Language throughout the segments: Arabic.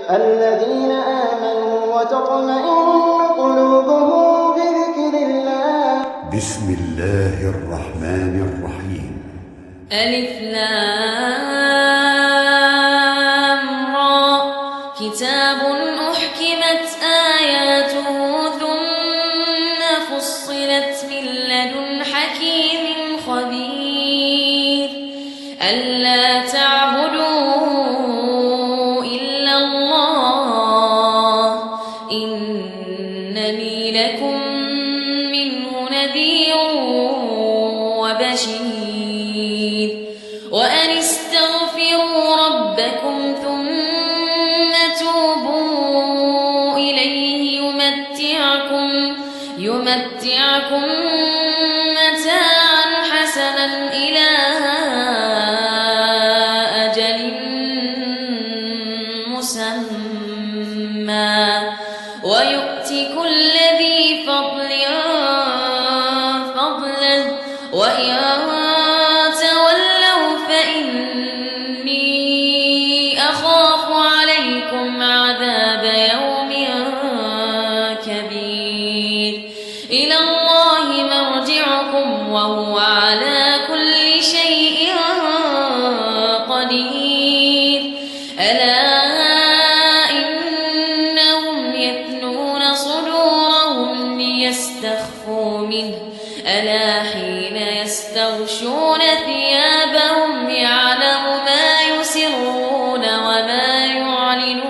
الذين آمنوا وتطمئن قلوبهم بذكر الله. بسم الله الرحمن الرحيم. ألف لام را كتاب أحكمت آياته ثم فصلت من لدن حكيم خبير ألا تعبدوا إلا الله إنني لكم منه نذير وبشير وأن استغفروا ربكم ثم توبوا إليه يمتعكم متاعا حسنا إلى أجل مسمى ويؤت كل ذي فضل فضله وإن تولوا فإني أخاف عليكم عذاب يوم كبير إلى الله مرجعكم وهو على كل شيء قدير ألا إنهم يثنون صدورهم ليستخفوا منه ألا حين يستغشون ثيابهم يعلم ما يسرون وما يعلنون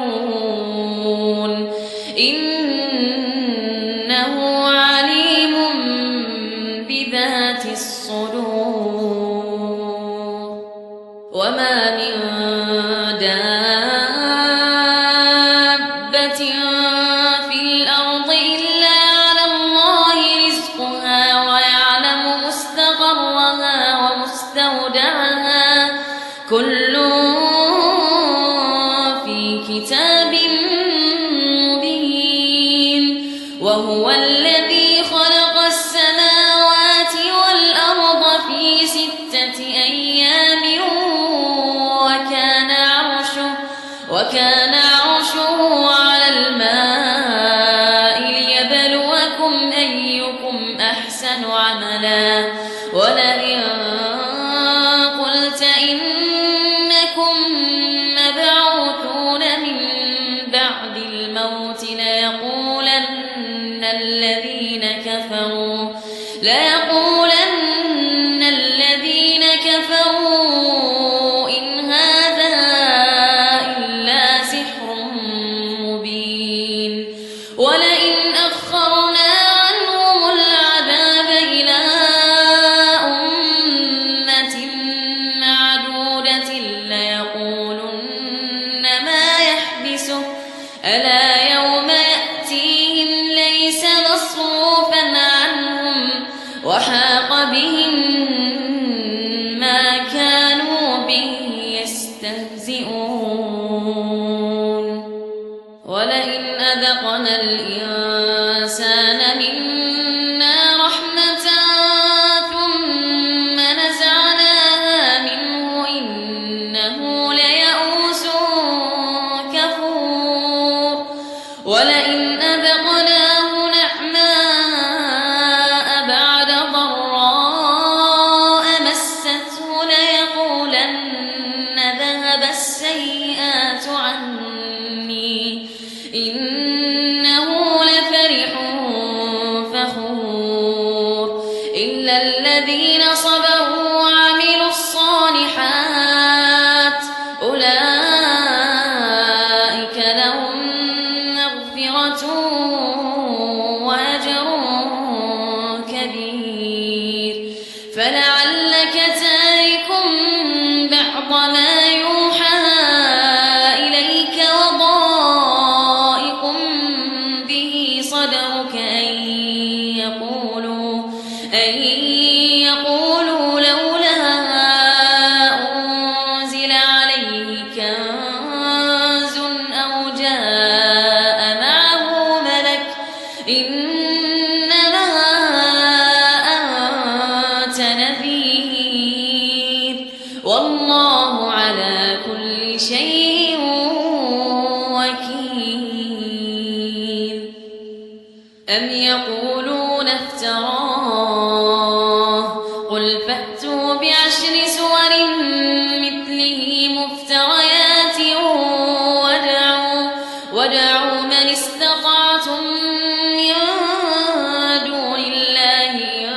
إنه عليم بذات الصدور وما من دابة في الأرض إلا على الله رزقها ويعلم مستقرها ومستودعها كل في كتاب مبين وهو الذي خلق السماوات والأرض في 6 أيام وكان عرشه على الماء ليبلوكم أيكم أحسن عملا ولئن قلت إنكم مبعوثون من بعد الموت ليقولن الذين كفروا إن هذا إلا سحر مبين ولئن أخرنا عنهم العذاب إلى أمة معدودة ليقولن ما يحبسه ألا يوم يأتيهم ليس مصروفا عنهم وحاق بهم ما كانوا به يستهزئون ولئن أذقنا الإنسان منا رحمة ثم نزعناها منه إنه ليئوس كفور ولئن أذقناه نعماء بعد ضراء مسته ليقولن ذهب السيئات عني إنه لفرح فخور إلا الذين صبروا وعملوا الصالحات أولئك لهم مغفرة أم يقولون افتراه قل فأتوا بعشر سور مثله مفتريات وادعوا من استطعتم من دون الله إن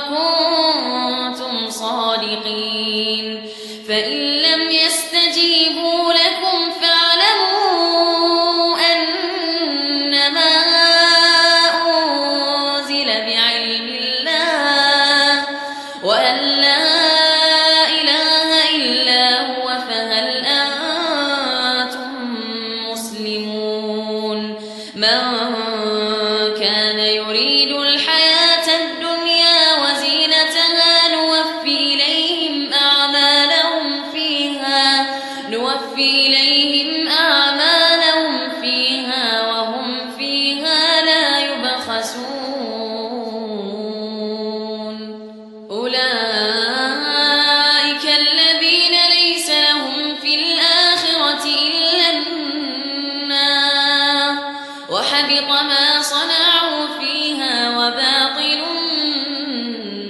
كنتم صادقين فإن لم يستجيبوا لكم فاعلموا أنما أنزل بعلم الله وأن لا إله إلا هو فهل أنتم مسلمون من كان يريد الحياة الدنيا وزينتها نوفي إليهم أعمالهم فيها وهم فيها لا يبخسون أولئك الذين ليس لهم في الآخرة إلا النار وحبط ما صنعوا فيها وباطل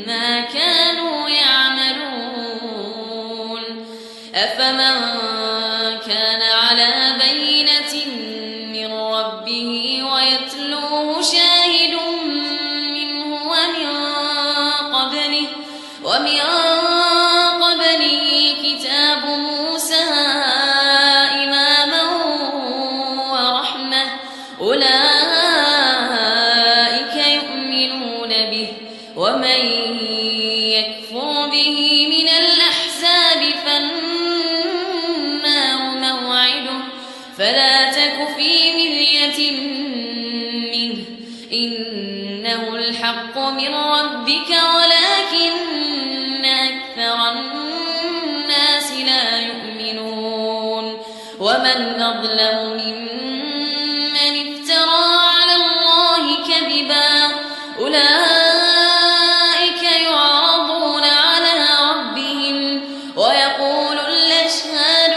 ما كانوا يعملون أفمن كان على بينة من ربه ويتلوه شاهد منه ومن قبله كتاب موسى إماما ورحمة أولئك يؤمنون به ومن يكفر به من الأحزاب فالنار موعده فلا تك في مرية منه إنه الحق من ربك ولكن أكثر الناس لا يؤمنون ومن أظلم ممن افترى على الله كذبا أولئك يعرضون على ربهم ويقول الأشهاد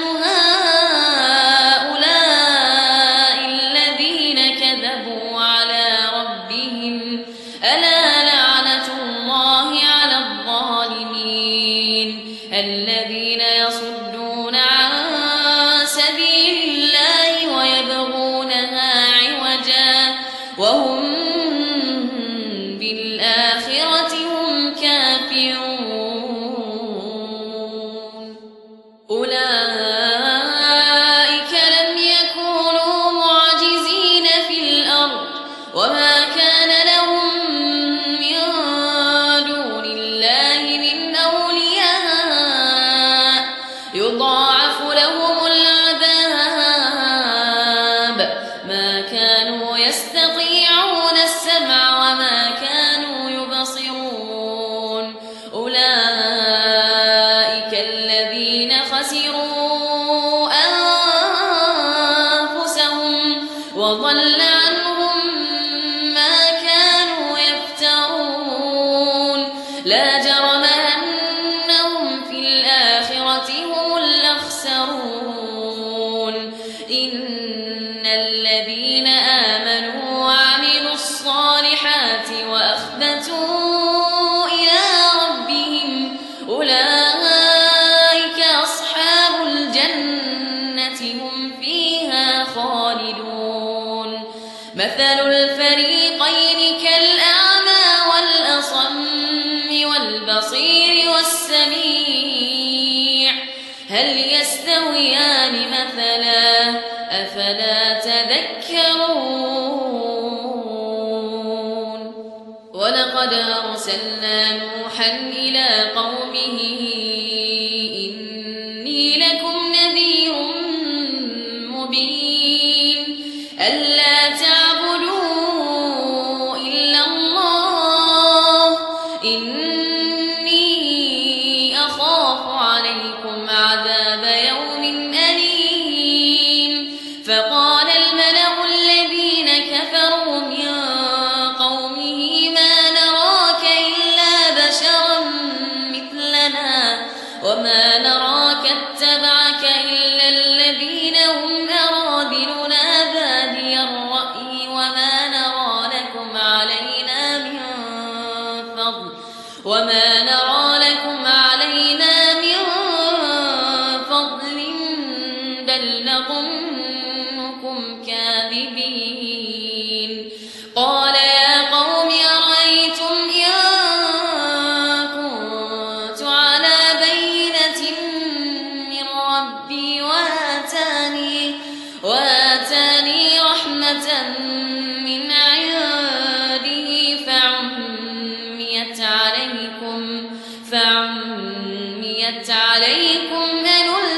هؤلاء الذين كذبوا على ربهم ألا لعنة الله على الظالمين الذين يصدون عن سبيل الله ويبغونها عوجا وهم بالآخرة هم كافرون أولئك لم يكونوا معجزين في الأرض وما كان لهم من دون الله من أولياء يضاعف لهم العذاب ما كانوا يستطيعون السمع وما كانوا يبصرون أولئك الذين خسروا أنفسهم وضل عنهم ما كانوا يفترون لا جرم أنهم في الآخرة هم الأخسرون إن الذين آمنوا وعملوا الصالحات وأخبتوا إلى ربهم أولئك أصحاب الجنة هم فيها خالدون مثل الفريقين كالأعمى والأصم والبصير والسميع هل يستويان مثلا أفلا تذكرون ولقد أرسلنا نوحا إلى قومه إني لكم نذير مبين ألا تعبدوا إلا الله إني أخاف عليكم عذاب يوم أليم فقال الملأ الذين كفروا من قومه ما نراك إلا بشرا مثلنا وما نراك اتبعك إلا الذين هم أراذلنا بادي الرأي وما نرى نظنكم كاذبين قال يا قوم أرأيتم إن كنت على بينة من ربي وآتاني رحمة من عنده فعميت عليكم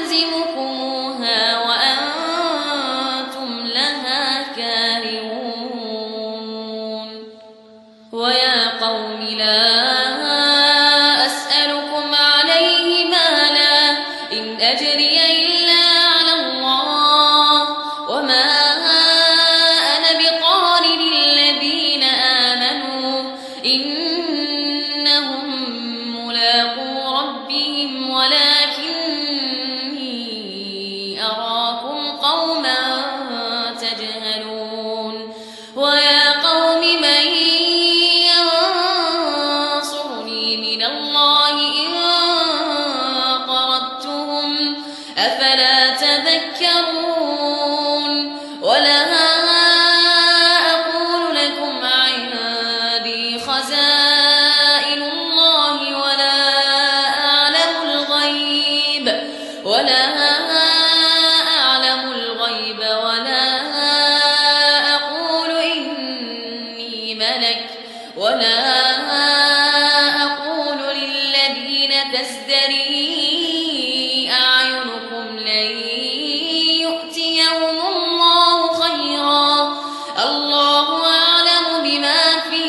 أنلزمكموها وأنتم لها كارهون ويا قوم لا أسألكم عليه مالا إن أجري إلا على الله وما أنا بطارد الذين آمنوا إنهم ملاقو ربهم ولكني أراكم قوما تجهلون ويا قوم من ينصرني من الله إن طردتهم أفلا تذكرون ولا أقول لكم عندي خزائن الله ولا أعلم الغيب ولا أقول إني ملك ولا أقول للذين تزدري أعينكم لن يؤتيهم الله خيرا الله أعلم بما في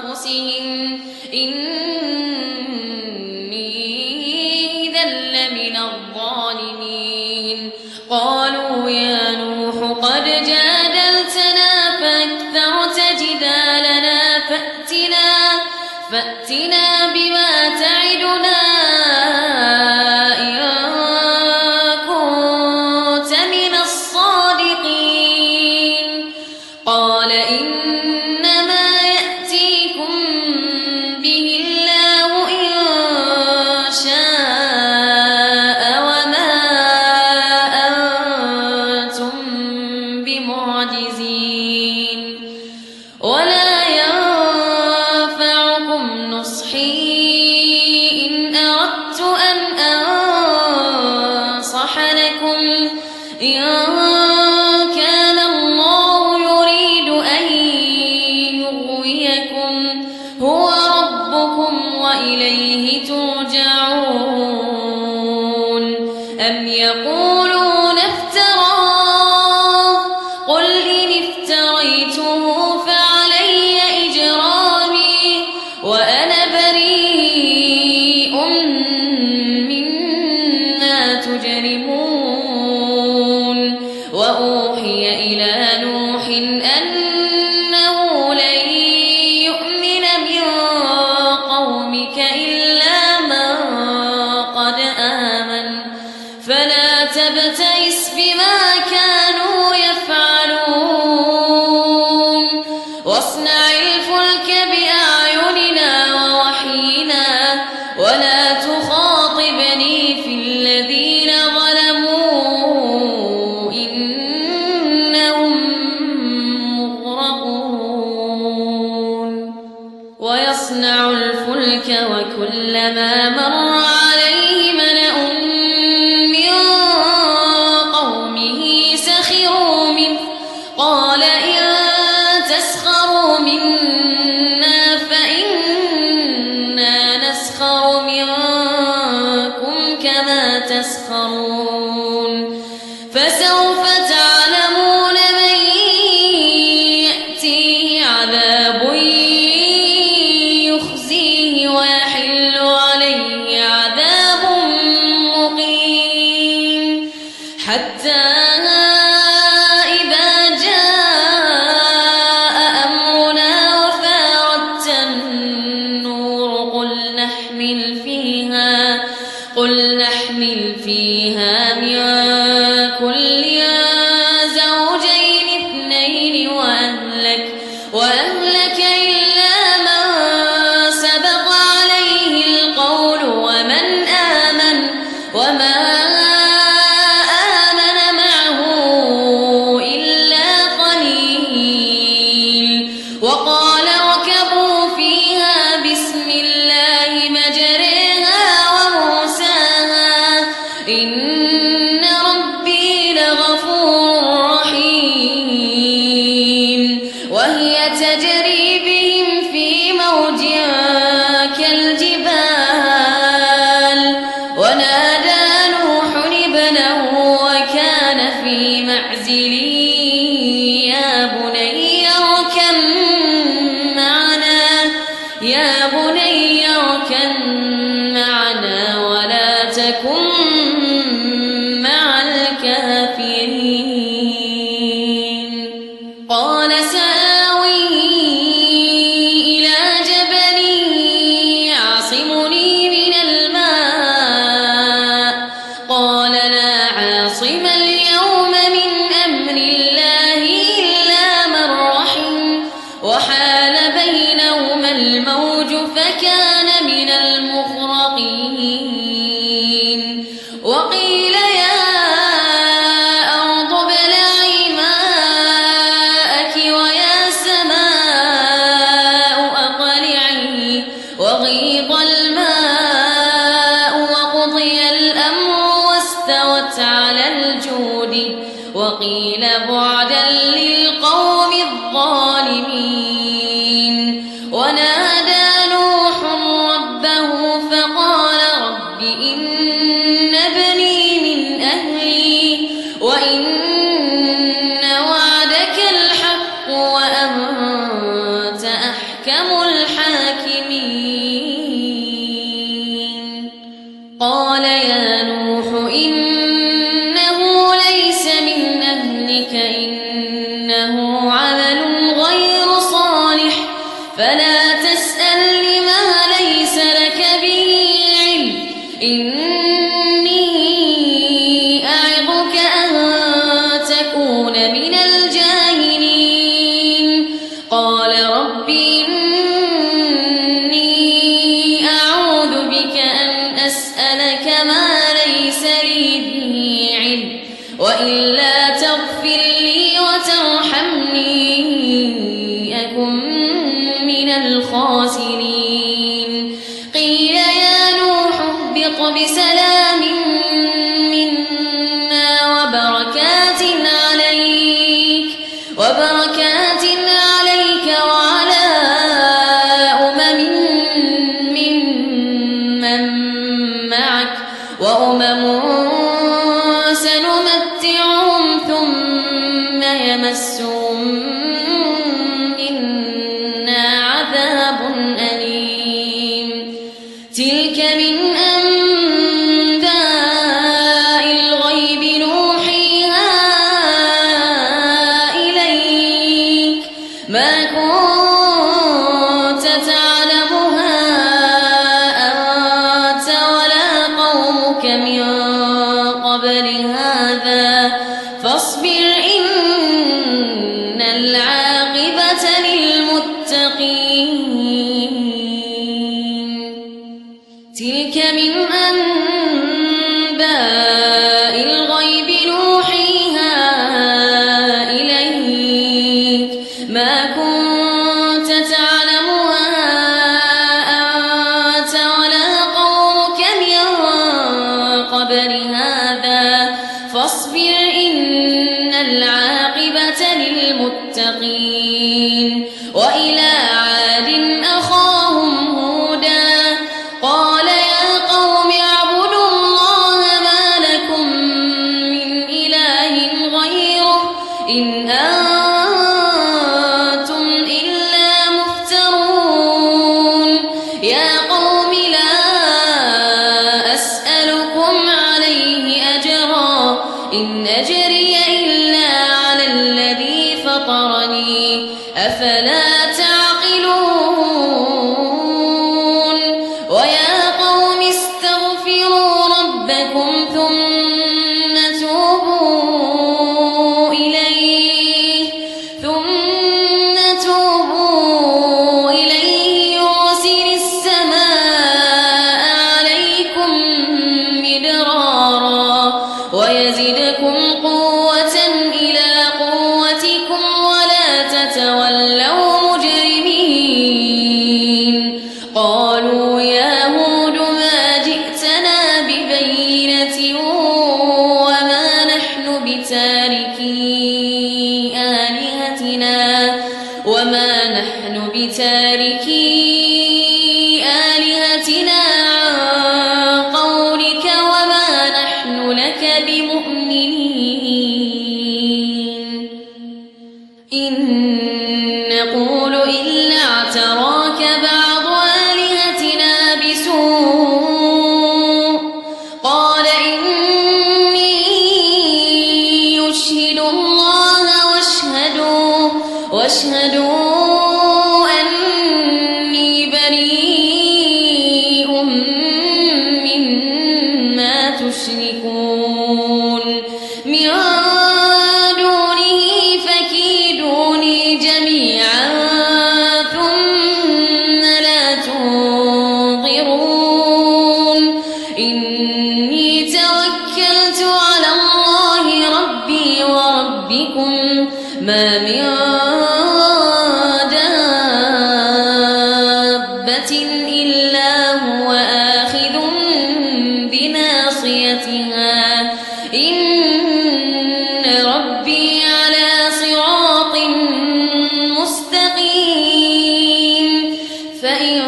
أنفسهم إني إذا لمن الظالمين قالوا يا نوح قد جادلتنا فأكثرت جدالنا فأتنا بما تعدنا إن كنت من الصادقين قال إنما يأتيكم به الله إن شاء وما أنتم بمعجزين ولا ينفعكم نصحي إن أردت أن أنصح لكم إن كان الله يريد أن يغويكم هو ربكم وإليه ترجعون أم يقولون افتراه قل إن افتريته فعلي إجرامي وأنا بريء مما تجرمون وأوحي إلى نوح أنه لن يؤمن من قومك إلا من قد آمن فلا تبتئس بما كانوا يفعلون واصنع الفلك بأعيننا ووحينا ولا تخاطبني في الذين ظلموا إنهم مغرقون ويصنع الفلك وكلما مر عليه ملأ من قومه سخروا منه قال إن تسخروا منا فإنا نسخر منكم كما تسخرون فسوف تعلمون من يأتيه عذاب يخزيه ويحل عليه عذاب مقيم حتى إذا جاء أمرنا وفارت النور قل نحمل فيها من كل زوجين اثنين وأهلك إلا من سبق عليه القول ومن آمن وما في معزل يا بني اركب معنا ولا تكن مع الكافرين قال سآوي إلى جبل يعصمني من الماء قال لا عاصم اليوم من أمر الله إلا من رحم وحال بينهما الموج فكان من المغرقين وقيل يا أرض ابلعي ماءك ويا سماء أقلعي وغيض الماء وقضي الأمر واستوت على الجود وقيل بعدا للقوم الظالمين ونادى نوح ربه فقال رب إن ابني من أهلي وإن وعدك الحق وأنت أحكم الحاكمين قال يا نوح إنه ليس من أهلك إنه عمل غير صالح فلا تسألني ما ليس لك به علم إني أعظك أن تكون من الجاهلين قال رب إني أعوذ بك أن أسألك ما ليس لي به علم وإلا تغفر لي وترحمني أكن من الخاسرين قيل يا نوح اهبط بسلام منا وبركات عليك وعلى أمم ممن معك وأمم سنمتعهم ثم يمسهم منا عذاب أليم تلك من أنباء الغيب نوحيها إليك ما كنت تعلمها أنت ولا قومك من قبل هذا فاصبر إن العاقبة للمتقين تلك من أنباء الغيب نوحيها إليك ما كنت تعلمها أنت ولا قومك من قبل هذا فاصبر إن العاقبة للمتقين وإلى عاد أخاهم هودا قال يا قوم اعبدوا الله ما لكم من إله غيره إن أنتم إلا مفترون يا قوم لا أسألكم عليه أجرا إن أجري إلا على الذي فطرني أفلا تعقلون ويا قوم استغفروا ربكم ثم توبوا إليه يرسل السماء عليكم مدرارا ويزدكم قوة إلى قوتكم ولا تتولوا مجرمين قالوا يا هود ما جئتنا ببينة وما نحن بتاركي آلهتنا عن قولك وما نحن لك بمؤمنين وأشهدوا أني بريء مما تشركون من دونه فكيدوني جميعا ثم لا تنظرون إني توكلت على الله ربي وربكم ما من دابة إلا هو آخذ بناصيتها إن ربي على صراط مستقيم فإن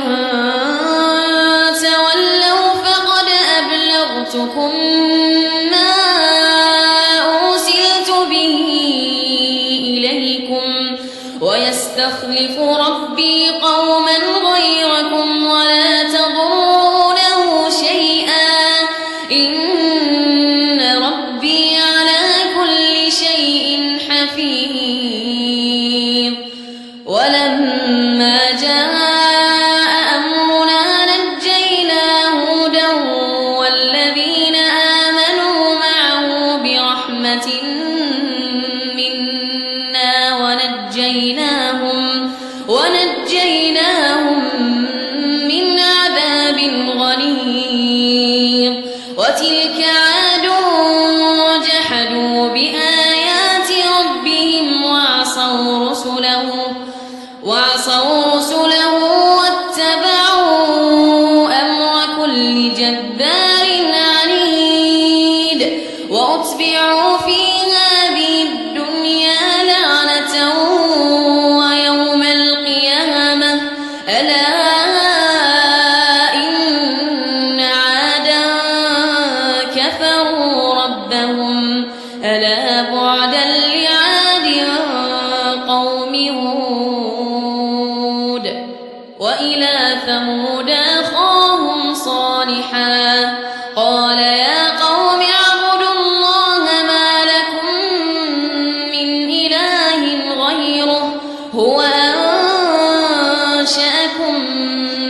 تولوا فقد أبلغتكم ما أرسلت به إليكم ويستخلف ربي قوما غيركم ولا تضرونه شيئا إن ربي على كل شيء حفيظ ولما جاء أمرنا نجينا هودا والذين آمنوا معه برحمة منا ونجيناهم من عذاب غليظ وتلك عاد جحدوا بآيات ربهم وعصوا رسله واتبعوا أمر كل جبار عنيد وأتبعوا في هذه الدنيا لعنة ويوم القيامة ألا إن عادا كفروا ربهم ألا بعدا لعاد قوم هود وإلى ثمود أخاهم صالحا قال يا قوم اعبدوا الله ما لكم من إله غيره هو أنشأكم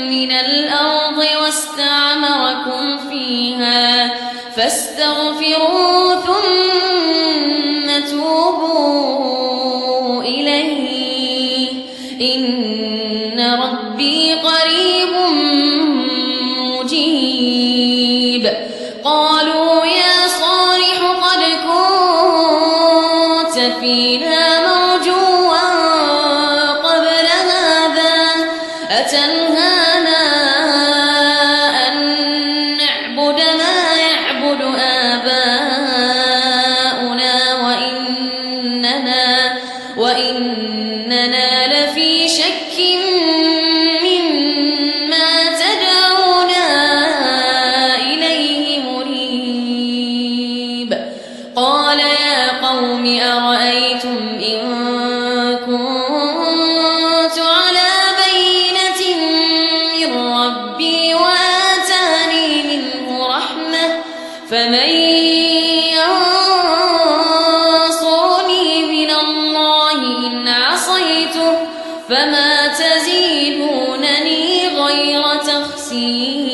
من الأرض واستعمركم فيها فاستغفروا ثم توبوا إليه إن ربي قريب مجيب قالوا يا صالح قد كنت فينا مرجوا قبل هذا أتنهانا أن نعبد ما يعبد آباؤنا وإننا لفي شك مما تدعونا إليه مريب قال يا قوم أرأيتم إن كنت على بينة من ربي وآتاني منه رحمة فمن ينصرني من الله إن عصيته فما تزيدونني غير تخسير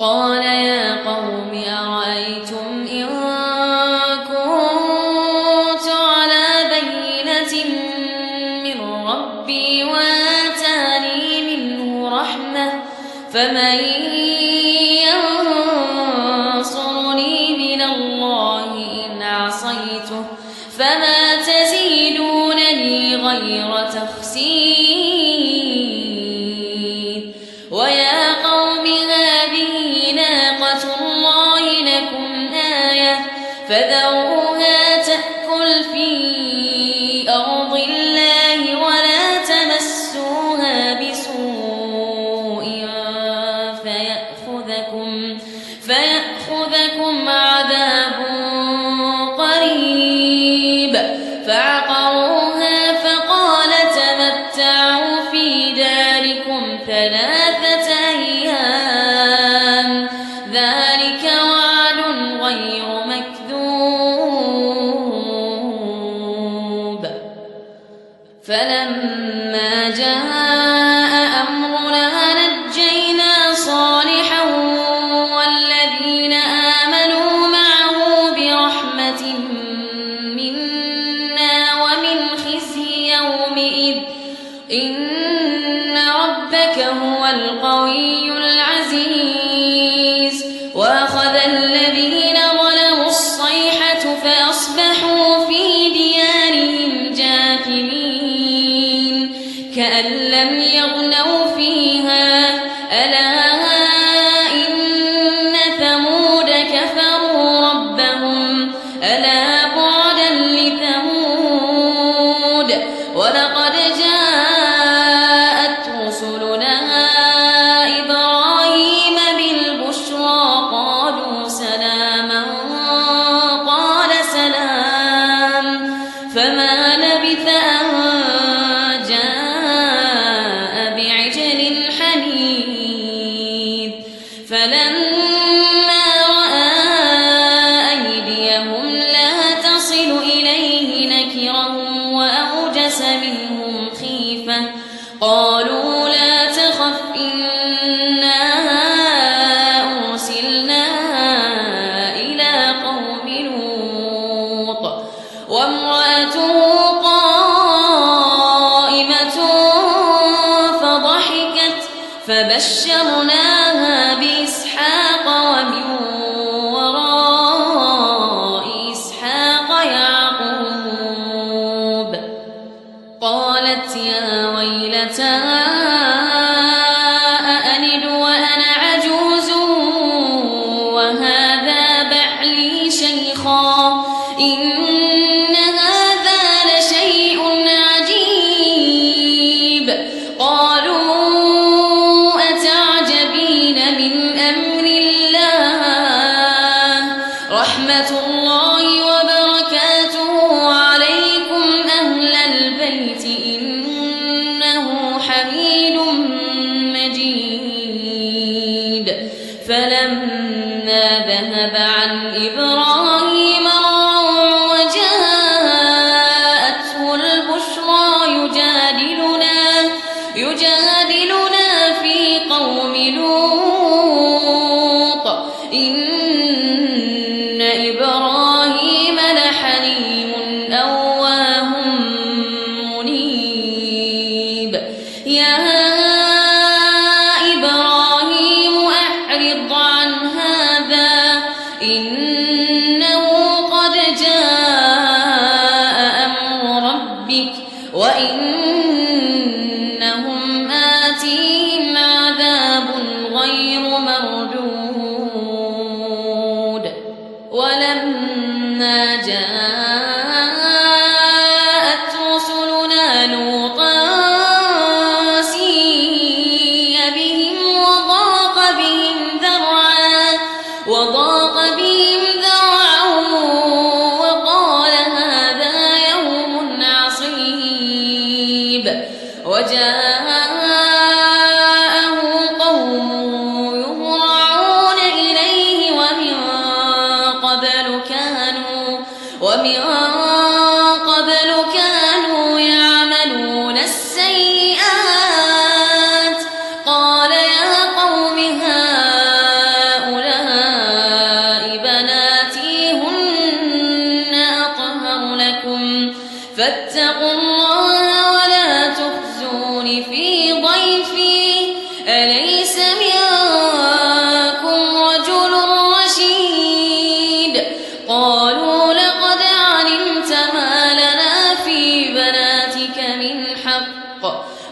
قال يا قوم أرأيتم إن كنت على بينة من ربي وآتاني منه رحمة فمن ينصرني من الله إن عصيته فما تزيدونني غير تخسير ويا قوم هذه ناقة الله لكم آية فذروها تأكل في أرض الله ولا تمسوها بسوء فيأخذكم عذاب قريب فعقروها فقال تمتعوا في داركم 3 أيام ذلك وعد غير مكذوب فبشرناها بإسحاق ومن وراء إسحاق يعقوب. قالت يا ويلتى أألد وأنا عجوز وهذا بعلي شيخا إن هذا لشيء عجيب. قالوا أتعجبين من أمر الله رحمة الله وبركاته عليكم أهل البيت إنه حميد مجيد. فلما ذهب عن إبراهيم الروع وجاءته البشرى يجادلنا في قوم لوط إن إبراهيم لحليم أواه منيب. يا إبراهيم أعرض عن هذا إنه قد جاء أمر ربك وإنهم آتيهم عذاب غير مردود. ولما جاءت رسلنا لوطا سيء بهم وضاق بهم ذرعا وقال هذا يوم عصيب. وجاءه قومه يهرعون إليه ومن قبل كانوا يعملون السيئات. قال يا قوم هؤلاء بناتي هن أطهر لكم فاتقوا الله ولا تخزون في ضيفي أليس منكم رجل رشيد. قالوا لقد علمت ما لنا في بناتك من حق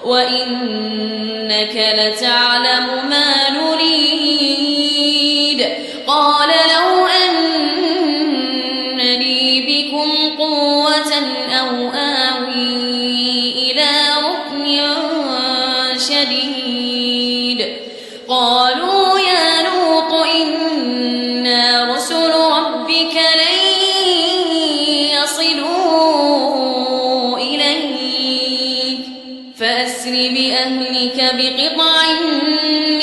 وإنك لتعلم ما نريد. قال لو أن لي بكم قوة أو آوي إلى ركن شديد. قالوا يا لوط إنا رسل ربك لن يصلوا إليك فأسر بأهلك بقطع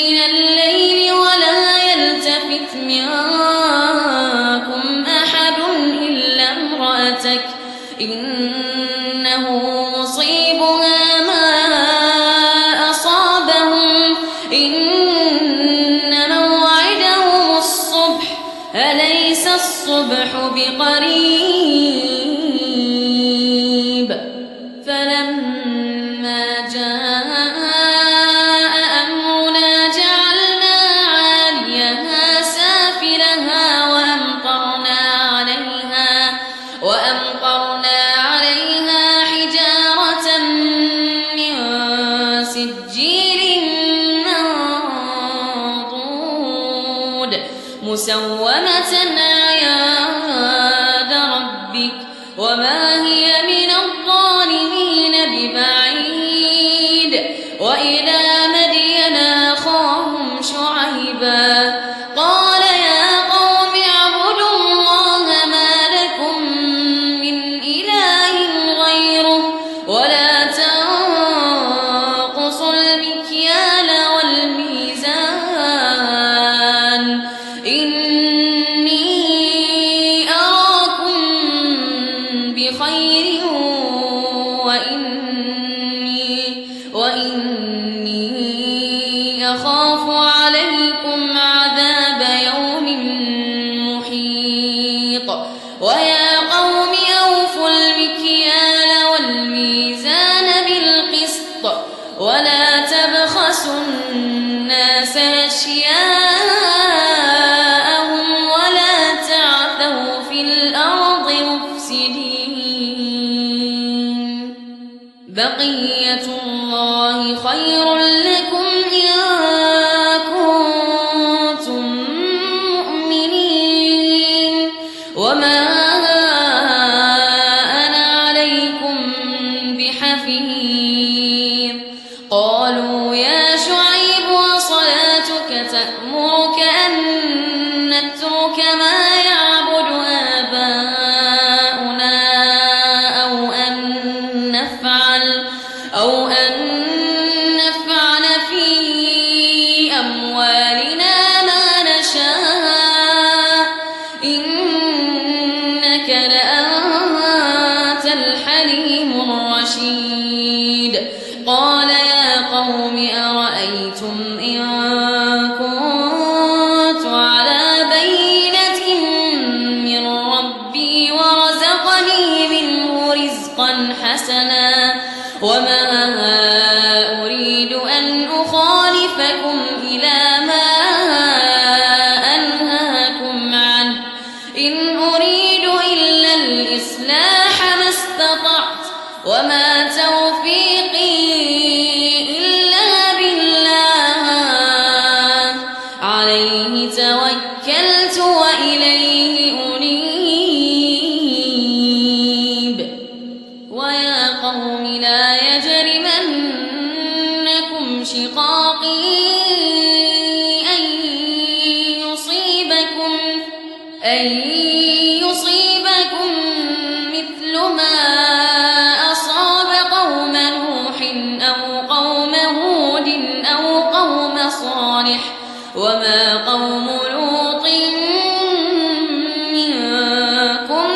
من الليل ولا يلتفت منكم أحد إلا امرأتك إنه مصيبها ما أصابهم إن موعدهم الصبح أليس الصبح بقريب. فلما جاء أمرنا جعلنا عاليها سافلها وأمطرنا عليها حجارة من سجيل منضود مسومة عند ربك وما هي من الظالمين ببعيد. وإلى مدين أخاهم شعيبا قال يا قوم اعبدوا الله ما لكم من إله غيره ولا تنقصوا المكيال والميزان إني أراكم بخير وإني أخاف عليكم عذاب يوم محيط. ويا قوم أوفوا المكيال والميزان بالقسط ولا تبخسوا بقية الله خير لكم إن كنتم مؤمنين وما أنا عليكم بحفيظ قالوا يا شعيب وصلاتك تأمرك أن نترك ما يعبد آباؤنا أو أن نفعل في أموالنا ما نشاء إنك لأنت الحليم الرشيد قال يا قوم أرأيتم إن كنت على بينة من ربي ورزقني منه رزقا حسنا وما أريد أن أخالفكم إلى ما أنهاكم عنه إن أريد إلا الإصلاح ما استطعت وما توفيقي إلا بالله عليه توكلت وإليه أنيب ويا قوم لا يجرمنكم شقاقي أن يصيبكم مثل ما أصاب قوم نوح أو قوم هود أو قوم صالح وما قوم لوط منكم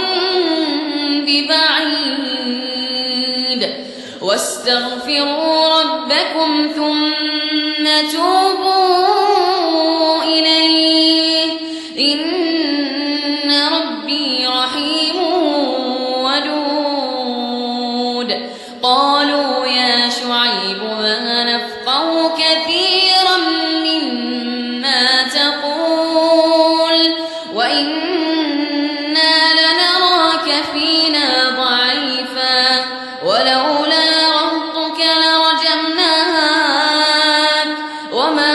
ببعيد واستغفروا ربكم ثم توبوا إليه إن ربي رحيم ودود قالوا يا شعيب ما نفقه كثيرا مما تقول وإنا لنراك فينا ضعيفا ولولا رهطك لرجمناك وما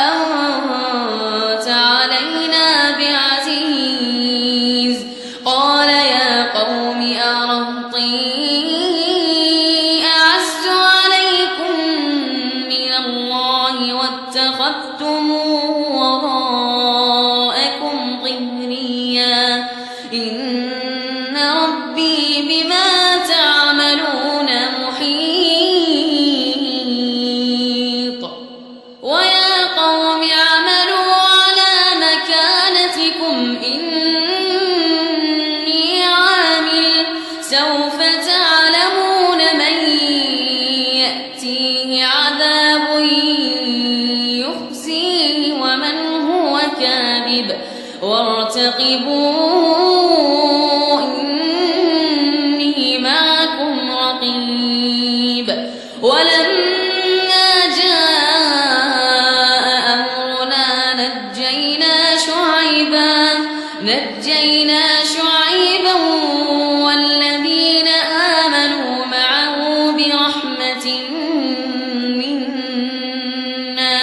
أنت علينا بعزيز قال يا قوم أرهطي أعز عليكم من الله واتخذتموه وراءكم ظهريا إن ربي بما تعملون محيط ويا قوم اعملوا على مكانتكم إني عامل سوف تعلمون من يأتيه عذاب يخزيه ومن هو كاذب وارتقبوا إني معكم رقيب ولما جاء أمرنا نجينا شعيبا والذين آمنوا معه برحمة منا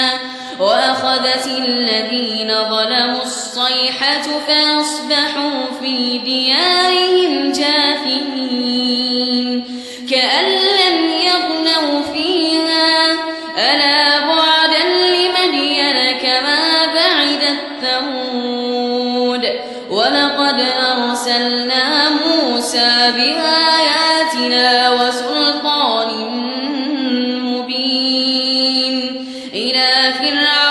وأخذت الذين ظلموا الصيحة فأصبحوا في ديارهم جاثمين كأن لم يغنوا فيها ألا بعدا لمدين كما بعدت ثمود ولقد أرسلنا موسى بآياتنا وسلطان مبين إلى فرعون